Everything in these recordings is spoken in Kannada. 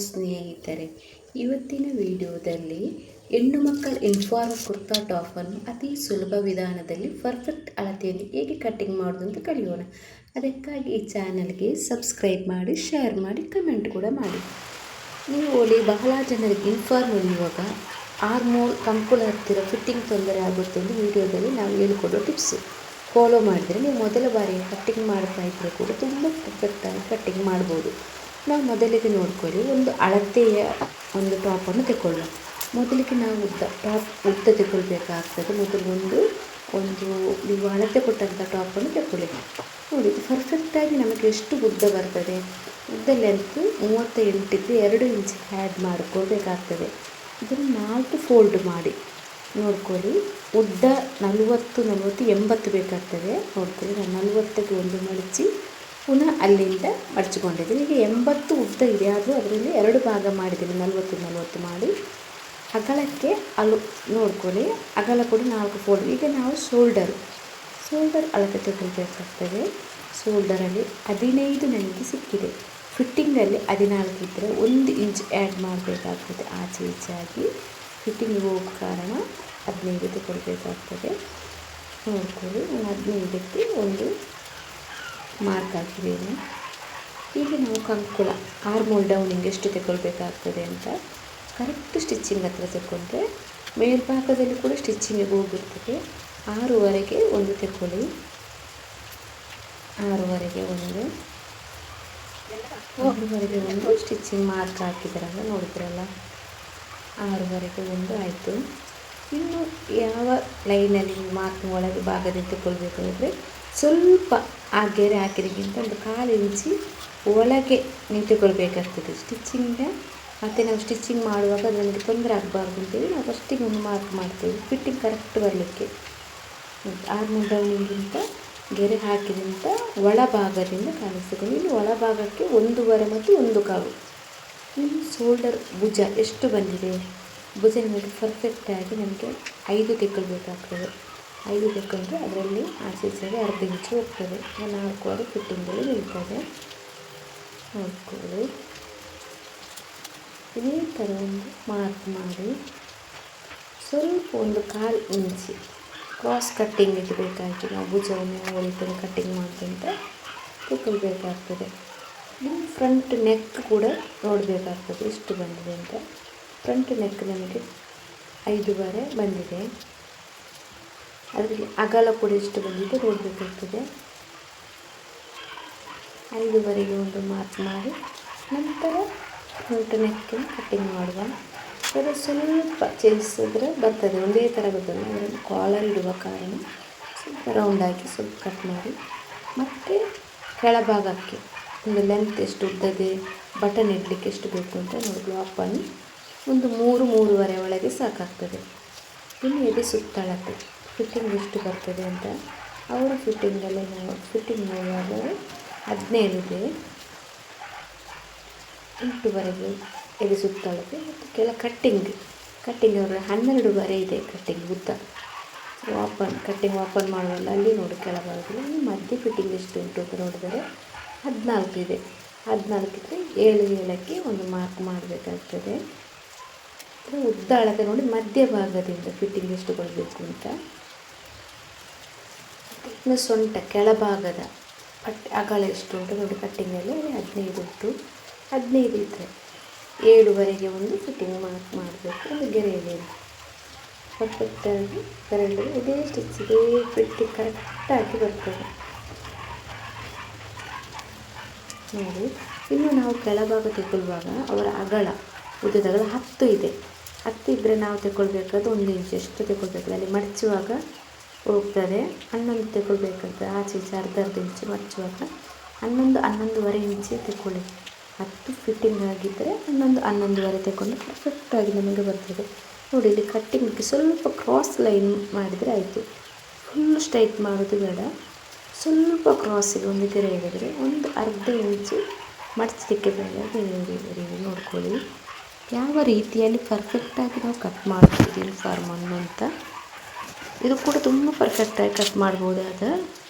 ಸ್ನೇಹಿತರೆ, ಇವತ್ತಿನ ವಿಡಿಯೋದಲ್ಲಿ ಹೆಣ್ಣು ಮಕ್ಕಳ ಯೂನಿಫಾರ್ಮ್ ಕುರ್ತಾ ಟಾಪನ್ನು ಅತಿ ಸುಲಭ ವಿಧಾನದಲ್ಲಿ ಪರ್ಫೆಕ್ಟ್ ಅಳತೆಯಲ್ಲಿ ಹೇಗೆ ಕಟ್ಟಿಂಗ್ ಮಾಡೋದು ಅಂತ ಕಲಿಯೋಣ. ಅದಕ್ಕಾಗಿ ಈ ಚಾನಲ್ಗೆ ಸಬ್ಸ್ಕ್ರೈಬ್ ಮಾಡಿ, ಶೇರ್ ಮಾಡಿ, ಕಮೆಂಟ್ ಕೂಡ ಮಾಡಿ. ನೀವು ಓಡಿ ಬಹಳ ಜನರಿಗೆ ಯೂನಿಫಾರ್ಮ್ ಹೊಲಿಯುವಾಗ ಆರ್ಮೋಲ್ ಕಂಕುಳ ಹತ್ತಿರ ಫಿಟ್ಟಿಂಗ್ ತೊಂದರೆ ಆಗುತ್ತೆ ಎಂದು ವಿಡಿಯೋದಲ್ಲಿ ನಾವು ಹೇಳಿಕೊಡೋ ಟಿಪ್ಸು ಫಾಲೋ ಮಾಡಿದರೆ ನೀವು ಮೊದಲ ಬಾರಿ ಕಟ್ಟಿಂಗ್ ಮಾಡ್ತಾ ಇದ್ದರೆ ಕೂಡ ತುಂಬ ಪರ್ಫೆಕ್ಟಾಗಿ ಕಟ್ಟಿಂಗ್ ಮಾಡ್ಬೋದು. ನಾವು ಮೊದಲಿಗೆ ನೋಡ್ಕೊಳ್ಳಿ, ಒಂದು ಅಳತೆಯ ಒಂದು ಟಾಪನ್ನು ತಗೊಳ್ಳುವ. ಮೊದಲಿಗೆ ನಾವು ಉದ್ದ ತಗೊಳ್ಬೇಕಾಗ್ತದೆ. ಮೊದಲು ಒಂದು ನೀವು ಅಳತೆ ಕೊಟ್ಟಂಥ ಟಾಪನ್ನು ತಗೊಳ್ಳಿ. ನೋಡಿ, ಇದು ಪರ್ಫೆಕ್ಟಾಗಿ ನಮಗೆ ಎಷ್ಟು ಉದ್ದ ಬರ್ತದೆ. ಉದ್ದ ಲೆಂತ್ 38 ಇದ್ದು 2 ಇಂಚ್ ಆ್ಯಡ್ ಮಾಡಿಕೊಳ್ಬೇಕಾಗ್ತದೆ. ಇದನ್ನು 4 ಫೋಲ್ಡ್ ಮಾಡಿ ನೋಡ್ಕೊಳ್ಳಿ. ಉದ್ದ 40, 80 ಬೇಕಾಗ್ತದೆ. ನೋಡ್ಕೊಳ್ಳಿ, ನಾನು 40ಗೆ ಒಂದು ಮಡಚಿ ಪುನಃ ಅಲ್ಲಿಂದ ಮಡಚಿಕೊಂಡಿದ್ದೀನಿ. ಈಗ 80 ಉದ್ದ ಇದೆ, ಆದರೂ ಅದರಲ್ಲಿ 2 ಭಾಗ ಮಾಡಿದ್ದೀನಿ. 40 ಮಾಡಿ ಅಗಲಕ್ಕೆ ನೋಡ್ಕೊಳ್ಳಿ. ಅಗಲ ಕೂಡ 4 ಫೋಲ್ಡ್. ಈಗ ನಾವು ಶೋಲ್ಡರ್ ಅಳತೆ ತಗೊಳ್ಬೇಕಾಗ್ತದೆ. ಶೋಲ್ಡರಲ್ಲಿ 15 ನನಗೆ ಸಿಕ್ಕಿದೆ. ಫಿಟ್ಟಿಂಗಲ್ಲಿ 14 ಇದ್ದರೆ 1 ಇಂಚ್ ಆ್ಯಡ್ ಮಾಡಬೇಕಾಗ್ತದೆ. ಆಚೆ ಈಚೆ ಆಗಿ ಫಿಟ್ಟಿಂಗ್ ಹೋಗೋ ಕಾರಣ 15 ತಗೊಳ್ಬೇಕಾಗ್ತದೆ. ನೋಡ್ಕೊಳ್ಳಿ, ನಾನು 15ಕ್ಕೆ ಒಂದು ಮಾರ್ಕ್ ಹಾಕಿದ್ದೇನೆ. ಈಗ ನಾವು ಕಂಕುಳ ಆರ್ಮೋಲ್ ಡೌನಿಂಗ್ ಎಷ್ಟು ತಗೊಳ್ಬೇಕಾಗ್ತದೆ ಅಂತ ಕರೆಕ್ಟ್ ಸ್ಟಿಚ್ಚಿಂಗ್ ಹತ್ರ ತಗೊಂಡ್ರೆ ಮೇಲ್ಭಾಗದಲ್ಲಿ ಕೂಡ ಸ್ಟಿಚ್ಚಿಂಗಿಗೆ ಹೋಗಿರ್ತದೆ. 6ವರೆಗೆ ಒಂದು ತಗೊಳ್ಳಿ. 6ವರೆಗೆ ಒಂದು ಸ್ಟಿಚ್ಚಿಂಗ್ ಮಾರ್ಕ್ ಹಾಕಿದ್ರಲ್ಲ, ನೋಡಿದ್ರಲ್ಲ, 6ವರೆಗೆ ಒಂದು ಆಯಿತು. ಇನ್ನು ಯಾವ ಲೈನಲ್ಲಿ ಮಾರ್ಕ್ ಒಳಗೆ ಭಾಗದಲ್ಲಿ ತಗೊಳ್ಬೇಕು ಅಂದರೆ ಸ್ವಲ್ಪ ಆ ಗೆರೆ ಹಾಕಿದಕ್ಕಿಂತ ಒಂದು 1/4 ಇಂಚಿ ಒಳಗೆ ನಿಂತುಕೊಳ್ಬೇಕಾಗ್ತದೆ ಸ್ಟಿಚ್ಚಿಂಗ. ಮತ್ತು ನಾವು ಸ್ಟಿಚ್ಚಿಂಗ್ ಮಾಡುವಾಗ ನಮಗೆ ತೊಂದರೆ ಆಗಬಾರ್ದು ಅಂತೇಳಿ ನಾವು ಫಸ್ಟಿಗೆ ಒಂದು ಮಾರ್ಕ್ ಮಾಡ್ತೇವೆ, ಫಿಟ್ಟಿಂಗ್ ಕರೆಕ್ಟ್ ಬರಲಿಕ್ಕೆ. ಆರ್ಮೋಲ್ ಡೌನಿಗಿಂತ ಗೆರೆ ಹಾಕಿದಂಥ ಒಳಭಾಗದಿಂದ ಕಾಣಿಸ್ತಕೊಂಡು ಇನ್ನು ಒಳಭಾಗಕ್ಕೆ 1/2 ಮತ್ತು 1/4. ಇನ್ನು ಶೋಲ್ಡರ್ ಭುಜ ಎಷ್ಟು ಬಂದಿದೆ, ಭುಜ ನಮಗೆ ಪರ್ಫೆಕ್ಟಾಗಿ ನಮಗೆ 5 ತೆಗೊಳ್ಬೇಕಾಗ್ತದೆ. 5 ತೆಕ್ಕೊಂಡ್ರೆ ಅದರಲ್ಲಿ ಆಚೆ ಈಚೆಗೆ 1/2 ಇಂಚು ಹೋಗ್ತದೆ. 4 ಫಿಟ್ಟಿಂಗಲ್ಲಿ ನಿಲ್ತದೆ. ನೋಡ್ಕೊಳ್ಳಿ, ಇದೇ ಥರ ಒಂದು ಮಾರ್ಕ್ ಮಾಡಿ ಸ್ವಲ್ಪ ಒಂದು 1/4 ಇಂಚಿ ಕ್ರಾಸ್ ಕಟ್ಟಿಂಗಿಗೆ ಬೇಕಾಗಿ ನಾವು ಭುಜವನ್ನು ಯಾವ ರೀತಿ ಕಟ್ಟಿಂಗ್ ಮಾಡ್ತಂತ ತಗೊಳ್ಬೇಕಾಗ್ತದೆ. ಇನ್ನು ಫ್ರಂಟ್ ನೆಕ್ ಕೂಡ ನೋಡಬೇಕಾಗ್ತದೆ ಎಷ್ಟು ಬಂದಿದೆ ಅಂತ. ಫ್ರಂಟ್ ನೆಕ್ ನಮಗೆ 5/2 ಬಂದಿದೆ. ಅದರಲ್ಲಿ ಅಗಲ ಕೂಡ ಎಷ್ಟು ಬಂದಿದೆ ನೋಡಬೇಕಾಗ್ತದೆ. 5ವರೆಗೆ ಒಂದು ಮಾರ್ಕ್ ಮಾಡಿ ನಂತರ ಫ್ರಂಟ್ ನೆಕ್ಕಿನ ಕಟ್ಟಿಂಗ್ ಮಾಡುವ. ಅದರ ಸ್ವಲ್ಪ ಚಲಿಸಿದ್ರೆ ಬರ್ತದೆ, ಒಂದೇ ಥರ ಬರ್ತದೆ. ಅದರಲ್ಲಿ ಕಾಲರ್ ಇಡುವ ಕಾರಣ ಸ್ವಲ್ಪ ರೌಂಡಾಗಿ ಸ್ವಲ್ಪ ಕಟ್ ಮಾಡಿ ಮತ್ತು ಕೆಳಭಾಗಕ್ಕೆ ಒಂದು ಲೆಂತ್ ಎಷ್ಟು ಉದ್ದದೆ, ಬಟನ್ ಇಡಲಿಕ್ಕೆ ಎಷ್ಟು ಬೇಕು ಅಂತ ನೋಡಿ ಓಪನ್ ಒಂದು 3-3.5 ಒಳಗೆ ಸಾಕಾಗ್ತದೆ. ಇನ್ನು ಎದೆ ಸುತ್ತಳತೆ ಫಿಟ್ಟಿಂಗ್ ಎಷ್ಟು ಬರ್ತದೆ ಅಂತ ಅವರ ಫಿಟ್ಟಿಂಗಲ್ಲೇ ನಾವು ಫಿಟ್ಟಿಂಗ್ ನೋಡುವಾಗ 17 ಇದೆ. 8ವರೆಗೆ ಎದೆ ಸುತ್ತಳತೆ ಮತ್ತು ಕಟ್ಟಿಂಗ್ ಅವರ 12ವರೆ ಇದೆ ಕಟ್ಟಿಂಗ್ ಉದ್ದ. ಕಟ್ಟಿಂಗ್ ಓಪನ್ ಮಾಡುವಲ್ಲ ಅಲ್ಲಿ ನೋಡಿ ಕೆಳಭಾಗದಲ್ಲಿ ಮಧ್ಯೆ ಫಿಟ್ಟಿಂಗ್ ಎಷ್ಟು ಉಂಟು ಅಂತ ನೋಡಿದರೆ 14 ಇದೆ. 14 ಇದ್ದರೆ 7ಕ್ಕೆ ಒಂದು ಮಾರ್ಕ್ ಮಾಡಬೇಕಾಗ್ತದೆ. ಉದ್ದ ಅಳತೆ ನೋಡಿ ಮಧ್ಯಭಾಗದಿಂದ ಫಿಟ್ಟಿಂಗ್ ಎಷ್ಟು ಕೊಡಬೇಕು ಅಂತ. ಇನ್ನು ಸೊಂಟ ಕೆಳಭಾಗದ ಅಗಲ ಎಷ್ಟು ಉಂಟು ನೋಡಿ ಕಟ್ಟಿಂಗಲ್ಲಿ 15 ಉಂಟು. 15 ಇದ್ದರೆ 7ವರೆಗೆ ಒಂದು ಫಿಟ್ಟಿಂಗ್ ಮಾರ್ಕ್ ಮಾಡಬೇಕು. ಒಂದು ಗೆರೆಯಲ್ಲಿ ಪರ್ಫೆಕ್ಟಾಗಿ ಕರೆಂಟಲ್ಲಿ ಇದೇ ಸ್ಟಿಚ್ ಇದೇ ಫಿಟ್ಟಿಂಗ್ ಕರೆಕ್ಟಾಗಿ ಬರ್ತದೆ ನೋಡಿ. ಇನ್ನು ನಾವು ಕೆಳಭಾಗ ತಗೊಳ್ಳುವಾಗ ಅವರ ಉದ್ದದ ಅಗಲ 10 ಇದೆ. 10 ಇದ್ದರೆ ನಾವು ತಗೊಳ್ಬೇಕಾದ್ರೆ 1 ಇಂಚ್ ಎಷ್ಟು ತಗೊಳ್ಬೇಕು. ಅಲ್ಲಿ ಮಡಚುವಾಗ ಹೋಗ್ತದೆ 11 ತಗೊಳ್ಬೇಕಾಗ್ತದೆ. ಆಚೆ ಈಚೆ ಅರ್ಧ ಇಂಚು ಮಡಚುವಾಗ 11-11.5 ಇಂಚೆ ತಗೊಳ್ಳಿ. 10 ಫಿಟ್ಟಿಂಗ್ ಆಗಿದ್ದರೆ 11-11.5 ತಗೊಂಡು ಪರ್ಫೆಕ್ಟಾಗಿ ನಮಗೆ ಬರ್ತದೆ ನೋಡಿ. ಇಲ್ಲಿ ಕಟ್ಟಿಂಗಿಗೆ ಸ್ವಲ್ಪ ಕ್ರಾಸ್ ಲೈನ್ ಮಾಡಿದರೆ ಆಯಿತು. ಫುಲ್ ಸ್ಟ್ರೈಟ್ ಮಾಡೋದು ಬೇಡ, ಸ್ವಲ್ಪ ಕ್ರಾಸಿಗೆ ಒಂದು ಗೆರೆ ಹಿಡಿದ್ರೆ ಒಂದು ಅರ್ಧ ಇಂಚು ಮಡಚಲಿಕ್ಕೆ ಬೇಡ. ಗೆರೆ ನೋಡ್ಕೊಳ್ಳಿ ಯಾವ ರೀತಿಯಲ್ಲಿ ಪರ್ಫೆಕ್ಟಾಗಿ ನಾವು ಕಟ್ ಮಾಡ್ತೀವಿ ಯೂನಿಫಾರ್ಮನ್ನು ಅಂತ. ಇದು ಕೂಡ ತುಂಬ ಪರ್ಫೆಕ್ಟಾಗಿ ಕಟ್ ಮಾಡ್ಬೋದಾದ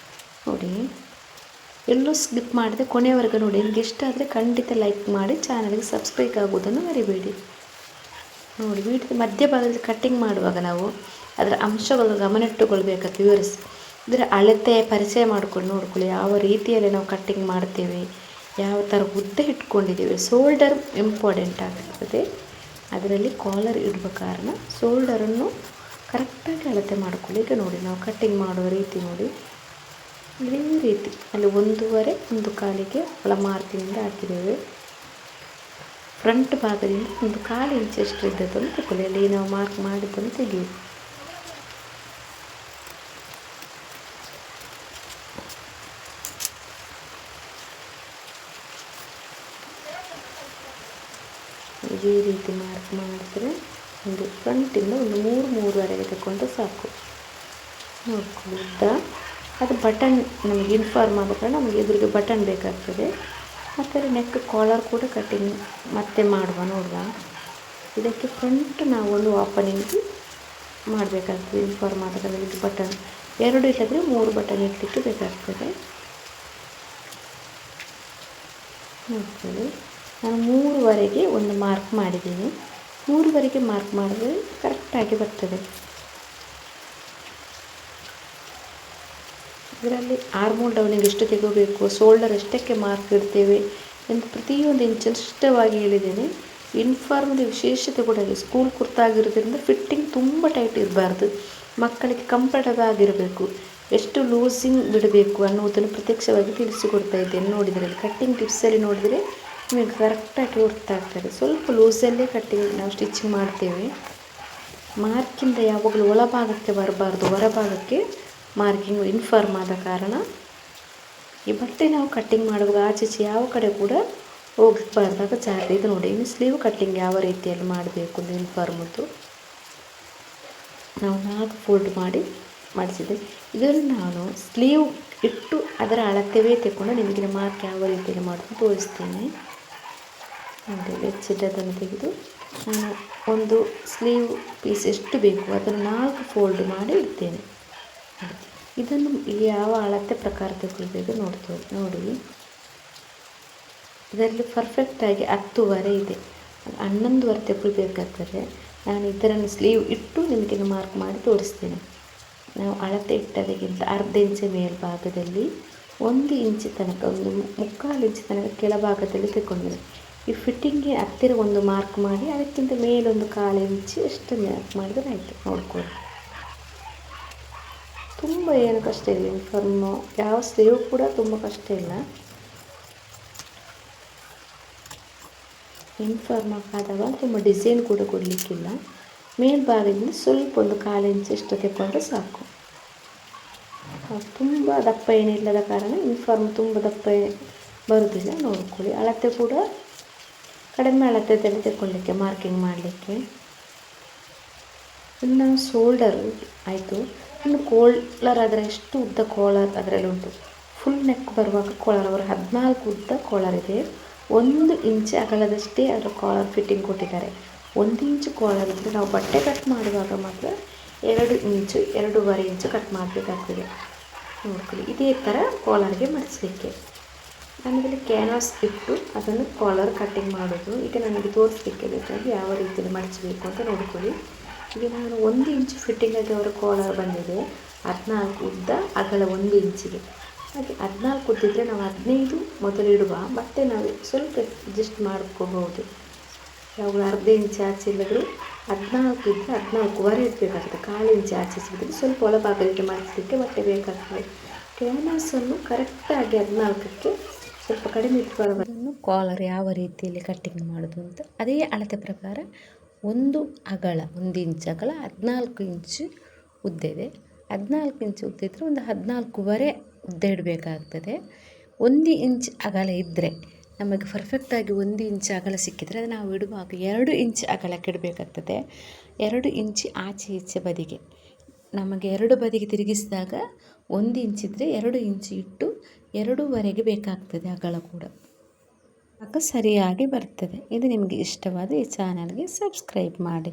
ನೋಡಿ. ಎಲ್ಲೂ ಸ್ಕಿಪ್ ಮಾಡಿದೆ ಕೊನೆಯವರೆಗೆ ನೋಡಿ. ನಿಮಗೆ ಇಷ್ಟ ಆದರೆ ಖಂಡಿತ ಲೈಕ್ ಮಾಡಿ, ಚಾನಲ್ಗೆ ಸಬ್ಸ್ಕ್ರೈಬ್ ಆಗೋದನ್ನು ಮರಿಬೇಡಿ. ನೋಡಿ, ವಿಡಿಯೋದ ಮಧ್ಯಭಾಗದಲ್ಲಿ ಕಟ್ಟಿಂಗ್ ಮಾಡುವಾಗ ನಾವು ಅದರ ಅಂಶಗಳು ಗಮನಿಟ್ಟುಕೊಳ್ಬೇಕಾಗ್ತದೆ. ವಿವರಿಸಿ ಇದರ ಅಳತೆ ಪರಿಚಯ ಮಾಡ್ಕೊಂಡು ನೋಡ್ಕೊಳ್ಳಿ. ಯಾವ ರೀತಿಯಲ್ಲಿ ನಾವು ಕಟ್ಟಿಂಗ್ ಮಾಡ್ತೇವೆ, ಯಾವ ಥರ ಉದ್ದ ಇಟ್ಕೊಂಡಿದ್ದೇವೆ. ಶೋಲ್ಡರ್ ಇಂಪಾರ್ಟೆಂಟ್ ಆಗ್ತದೆ. ಅದರಲ್ಲಿ ಕಾಲರ್ ಇಡುವ ಕಾರಣ ಶೋಲ್ಡರನ್ನು ಕರೆಕ್ಟಾಗಿ ಅಳತೆ ಮಾಡಿಕೊಳ್ಳಿ. ಈಗ ನೋಡಿ, ನಾವು ಕಟ್ಟಿಂಗ್ ಮಾಡುವ ರೀತಿ ನೋಡಿ, ಇದೇ ರೀತಿ ಅಲ್ಲಿ 1.5 1 ಕಾಲಿಗೆ ಒಳ ಮಾರ್ಕಿನಿಂದ ಹಾಕಿದ್ದೇವೆ. ಫ್ರಂಟ್ ಭಾಗದಿಂದ 1/4 ಇಂಚ್ ಎಷ್ಟು ಇದ್ದದನ್ನು ತಗೊಳ್ಳಿ. ಅಲ್ಲಿ ನಾವು ಮಾರ್ಕ್ ಮಾಡಿದ್ದನ್ನು ತೆಗೆಯಿರಿ. ಇದೇ ರೀತಿ ಮಾರ್ಕ್ ಮಾಡಿದರೆ ಒಂದು ಫ್ರಂಟಿಂದ ಒಂದು 3-3.5 ತಗೊಂಡು ಸಾಕು. ನೋಡ್ಕೊಳ್ಳಿ ಉದ್ದ. ಅದು ಬಟನ್ ನಮಗೆ ಇನ್ಫಾರ್ಮ್ ಆದ ಕಾರಣ ನಮಗೆ ಎದುರಿಗೆ ಬಟನ್ ಬೇಕಾಗ್ತದೆ. ಮತ್ತು ನೆಕ್ ಕಾಲರ್ ಕೂಡ ಕಟ್ಟಿಂಗ್ ಮತ್ತೆ ನೋಡುವ. ಇದಕ್ಕೆ ಫ್ರಂಟ್ ನಾವು ಒಂದು ಓಪನಿಂಗ್ ಮಾಡಬೇಕಾಗ್ತದೆ. ಇನ್ಫಾರ್ಮ್ ಆದ ಕಾರಣ ಇದು ಬಟನ್ 2 ಇಲ್ಲದ್ರೆ 3 ಬಟನ್ ಇಡಲಿಕ್ಕೆ ಬೇಕಾಗ್ತದೆ. ನೋಡ್ಕೊಳ್ಳಿ, ನಾನು 3ವರೆಗೆ ಒಂದು ಮಾರ್ಕ್ ಮಾಡಿದ್ದೀನಿ. 3ವರೆಗೆ ಮಾರ್ಕ್ ಮಾಡಿದ್ರೆ ಕರೆಕ್ಟಾಗಿ ಬರ್ತದೆ. ಇದರಲ್ಲಿ ಆರ್ಮೋಲ್ ಡೌನಿಗೆ ಎಷ್ಟು ತೆಗೋಬೇಕು, ಶೋಲ್ಡರ್ ಎಷ್ಟಕ್ಕೆ ಮಾರ್ಕ್ ಇಡ್ತೇವೆ ಎಂದು ಪ್ರತಿಯೊಂದು ಇಂಚಲ್ಲಿ ಸ್ಪಷ್ಟವಾಗಿ ಹೇಳಿದ್ದೇನೆ. ಯೂನಿಫಾರ್ಮ್ದು ವಿಶೇಷತೆ ಕೂಡ ಇದೆ. ಸ್ಕೂಲ್ ಕುರ್ತಾ ಆಗಿರೋದ್ರಿಂದ ಫಿಟ್ಟಿಂಗ್ ತುಂಬ ಟೈಟ್ ಇರಬಾರ್ದು, ಮಕ್ಕಳಿಗೆ ಕಂಫರ್ಟಬಲ್ ಆಗಿರಬೇಕು. ಎಷ್ಟು ಲೂಸಿಂಗ್ ಬಿಡಬೇಕು ಅನ್ನೋದನ್ನು ಪ್ರತ್ಯಕ್ಷವಾಗಿ ತಿಳಿಸಿಕೊಡ್ತಾ ಇದ್ದೇನೆ. ನೋಡಿದರೆ ಕಟ್ಟಿಂಗ್ ಟಿಪ್ಸಲ್ಲಿ ನೋಡಿದರೆ ನಿಮಗೆ ಕರೆಕ್ಟಾಗಿ ಗೊತ್ತಾಗ್ತದೆ. ಸ್ವಲ್ಪ ಲೂಸಲ್ಲೇ ಕಟ್ಟಿಂಗ್ ನಾವು ಸ್ಟಿಚಿಂಗ್ ಮಾಡ್ತೇವೆ. ಮಾರ್ಕಿಂದ ಯಾವಾಗಲೂ ಒಳಭಾಗಕ್ಕೆ ಬರಬಾರ್ದು, ಹೊರಭಾಗಕ್ಕೆ ಮಾರ್ಕಿಂಗ್ ಇನ್ಫಾರ್ಮ್ ಆದ ಕಾರಣ ಈ ಬಟ್ಟೆ ನಾವು ಕಟ್ಟಿಂಗ್ ಮಾಡುವಾಗ ಆಚೆ ಯಾವ ಕಡೆ ಕೂಡ ಹೋಗಬಾರ್ದಾಗ ಜಾಗ್ರತೆ. ಇದು ನೋಡಿ, ಇನ್ನು ಸ್ಲೀವ್ ಕಟ್ಟಿಂಗ್ ಯಾವ ರೀತಿಯಲ್ಲಿ ಮಾಡಬೇಕು ಅಂತ ಇನ್ಫಾರ್ಮದ್ದು ನಾವು 4 ಫೋಲ್ಡ್ ಮಾಡಿ ಮಾಡಿಸಿದ್ದೆ. ಇದನ್ನು ನಾನು ಸ್ಲೀವ್ ಇಟ್ಟು ಅದರ ಅಳತೆವೇ ತೆಕ್ಕೊಂಡು ನಿಮಗೆ ಮಾರ್ಕ್ ಯಾವ ರೀತಿಯಲ್ಲಿ ಮಾಡೋದು ತೋರಿಸ್ತೇನೆ. ನೋಡಿ, ಬೆಚ್ಚಿದ್ದದನ್ನು ತೆಗೆದು ನಾನು ಒಂದು ಸ್ಲೀವ್ ಪೀಸ್ ಎಷ್ಟು ಬೇಕು ಅದನ್ನು 4 ಫೋಲ್ಡ್ ಮಾಡಿ ಇಡ್ತೇನೆ. ಇದನ್ನು ಯಾವ ಅಳತೆ ಪ್ರಕಾರ ತೆಗೊಳ್ಬೇಕು ನೋಡಿ. ಇದರಲ್ಲಿ ಪರ್ಫೆಕ್ಟಾಗಿ 10ವರೆ ಇದೆ. 11ವರೆ ತೆಗೊಳ್ಬೇಕಾಗ್ತದೆ. ನಾನು ಇದನ್ನು ಸ್ಲೀವ್ ಇಟ್ಟು ನಿಮಗೆ ಮಾರ್ಕ್ ಮಾಡಿ ತೋರಿಸ್ತೇನೆ. ನಾವು ಅಳತೆ ಇಟ್ಟದಕ್ಕಿಂತ ಅರ್ಧ ಇಂಚ್ ಮೇಲ್ಭಾಗದಲ್ಲಿ 1 ಇಂಚ್ ತನಕ, 1/4 ಇಂಚ್ ತನಕ ಕೆಳಭಾಗದಲ್ಲಿ ತೆಗೊಂಡಿದ್ದೇನೆ. ಈ ಫಿಟ್ಟಿಂಗ್ಗೆ ಹತ್ತಿರ ಒಂದು ಮಾರ್ಕ್ ಮಾಡಿ ಅದಕ್ಕಿಂತ ಮೇಲೊಂದು 1/4 ಇಂಚ್ ಎಷ್ಟು ಮಾರ್ಕ್ ಮಾಡಿದರೆ ಆಯಿತು. ನೋಡ್ಕೊಳ್ಳಿ, ತುಂಬ ಏನು ಕಷ್ಟ ಇಲ್ಲ. ಯೂನಿಫಾರ್ಮು ಯಾವ ಸ್ಲೀವ್ ಕೂಡ ತುಂಬ ಕಷ್ಟ ಇಲ್ಲ. ಯೂನಿಫಾರ್ಮ್ ಆದಾಗ ತುಂಬ ಡಿಸೈನ್ ಕೂಡ ಕೊಡಲಿಕ್ಕಿಲ್ಲ. ಮೇಲ್ಭಾಗದಿಂದ ಸ್ವಲ್ಪ ಒಂದು 1/4 ಇಂಚ್ ಎಷ್ಟು ತೆಕ್ಕೊಂಡ್ರೆ ಸಾಕು. ತುಂಬ ದಪ್ಪ ಏನಿಲ್ಲದ ಕಾರಣ ಯೂನಿಫಾರ್ಮ್ ತುಂಬ ದಪ್ಪ ಬರುವುದಿಲ್ಲ. ನೋಡ್ಕೊಳ್ಳಿ, ಅಳತೆ ಕೂಡ ಕಡಿಮೆ ಅಳತೆಯಲ್ಲಿ ತೆಕ್ಕೊಳ್ಳಿಕ್ಕೆ ಮಾರ್ಕಿಂಗ್ ಮಾಡಲಿಕ್ಕೆ. ಇನ್ನು ಶೋಲ್ಡರ್ ಆಯಿತು. ಇನ್ನು ಕೋಲರ್ ಆದರೆ ಎಷ್ಟು ಉದ್ದ ಕೋಲರ್ ಅದರಲ್ಲಿ ಉಂಟು. ಫುಲ್ ನೆಕ್ ಬರುವಾಗ ಕೋಲರ್ ಅವರು 14 ಉದ್ದ ಕೋಲರ್ ಇದೆ. 1 ಇಂಚ್ ಅಗಲದಷ್ಟೇ ಅದರ ಕಾಲರ್ ಫಿಟ್ಟಿಂಗ್ ಕೊಟ್ಟಿದ್ದಾರೆ. 1 ಇಂಚ್ ಕಾಲರ್ ಇದ್ದರೆ ನಾವು ಬಟ್ಟೆ ಕಟ್ ಮಾಡುವಾಗ ಮಾತ್ರ 2 ಇಂಚು 2.5 ಇಂಚು ಕಟ್ ಮಾಡಬೇಕಾಗ್ತದೆ. ನೋಡ್ಕೊಳ್ಳಿ, ಇದೇ ಥರ ಕಾಲರ್ಗೆ ಮಾಡಿಸ್ಲಿಕ್ಕೆ ನನಗೆ ಕ್ಯಾನ್ವಾಸ್ ಇಟ್ಟು ಅದನ್ನು ಕಾಲರ್ ಕಟ್ಟಿಂಗ್ ಮಾಡೋದು. ಈಗ ನನಗೆ ತೋರಿಸ್ಲಿಕ್ಕೆ ಬೇಕಾಗಿ ಯಾವ ರೀತಿಯಲ್ಲಿ ಮಡಿಸಬೇಕು ಅಂತ ನೋಡ್ಕೊಳ್ಳಿ. ಈಗ ನಾನು 1 ಇಂಚು ಫಿಟ್ಟಿಂಗಾಗಿ ಅವರ ಕಾಲರ್ ಬಂದಿದೆ. 14 ಉದ್ದ, ಅಗಲ 1 ಇಂಚಿಗೆ. ಹಾಗೆ 14 ಉದ್ದಿದ್ರೆ ನಾವು 15 ಮೊದಲು ಇಡುವ, ಮತ್ತೆ ನಾವು ಸ್ವಲ್ಪ ಅಡ್ಜಸ್ಟ್ ಮಾಡ್ಕೋಬಹುದು. ಯಾವಾಗ ಅರ್ಧ ಇಂಚ್ ಆಚೆ ಇಲ್ಲದ್ರು 14 ಇದ್ದರೆ 14ವರೆ ಇಡಬೇಕಾಗ್ತದೆ. 1/4 ಇಂಚ್ ಆಚೆ ಸಿಗಿದ್ರೆ ಸ್ವಲ್ಪ ಒಳಭಾಗಕ್ಕೆ ಮಾಡಿಸಲಿಕ್ಕೆ ಬಟ್ಟೆ ಬೇಕಾಗ್ತದೆ. ಕ್ಯಾನ್ವಾಸನ್ನು ಕರೆಕ್ಟಾಗಿ 14ಕ್ಕೆ ಸ್ವಲ್ಪ ಕಡಿಮೆ ಇಟ್ಟು ಬರೋದನ್ನು ಕಾಲರ್ ಯಾವ ರೀತಿಯಲ್ಲಿ ಕಟ್ಟಿಂಗ್ ಮಾಡೋದು ಅಂತ ಅದೇ ಅಳತೆ ಪ್ರಕಾರ 1 ಅಗಲ 1 ಇಂಚ್ ಅಗಲ 14 ಇಂಚು ಉದ್ದ ಇದೆ. 14 ಇಂಚ್ ಉದ್ದ ಇದ್ದರೆ ಒಂದು 14ವರೆ ಉದ್ದ ಇಡಬೇಕಾಗ್ತದೆ. 1 ಇಂಚ್ ಅಗಲ ಇದ್ದರೆ ನಮಗೆ ಪರ್ಫೆಕ್ಟಾಗಿ 1 ಇಂಚ್ ಅಗಲ ಸಿಕ್ಕಿದರೆ ಅದು ನಾವು ಇಡುವಾಗ 2 ಇಂಚ್ ಅಗಲಕ್ಕೆ ಇಡಬೇಕಾಗ್ತದೆ. 2 ಇಂಚ್ ಆಚೆ ಈಚೆ ಬದಿಗೆ ನಮಗೆ 2 ಬದಿಗೆ ತಿರುಗಿಸಿದಾಗ 1 ಇಂಚ್ ಇದ್ದರೆ 2 ಇಂಚ್ ಇಟ್ಟು 2ವರೆಗೆ ಬೇಕಾಗ್ತದೆ ಅಗಲ ಕೂಡ. ಆಗ ಸರಿಯಾಗಿ ಬರ್ತದೆ. ಇದು ನಿಮಗೆ ಇಷ್ಟವಾದ ಈ ಚಾನಲ್ಗೆ ಸಬ್ಸ್ಕ್ರೈಬ್ ಮಾಡಿ.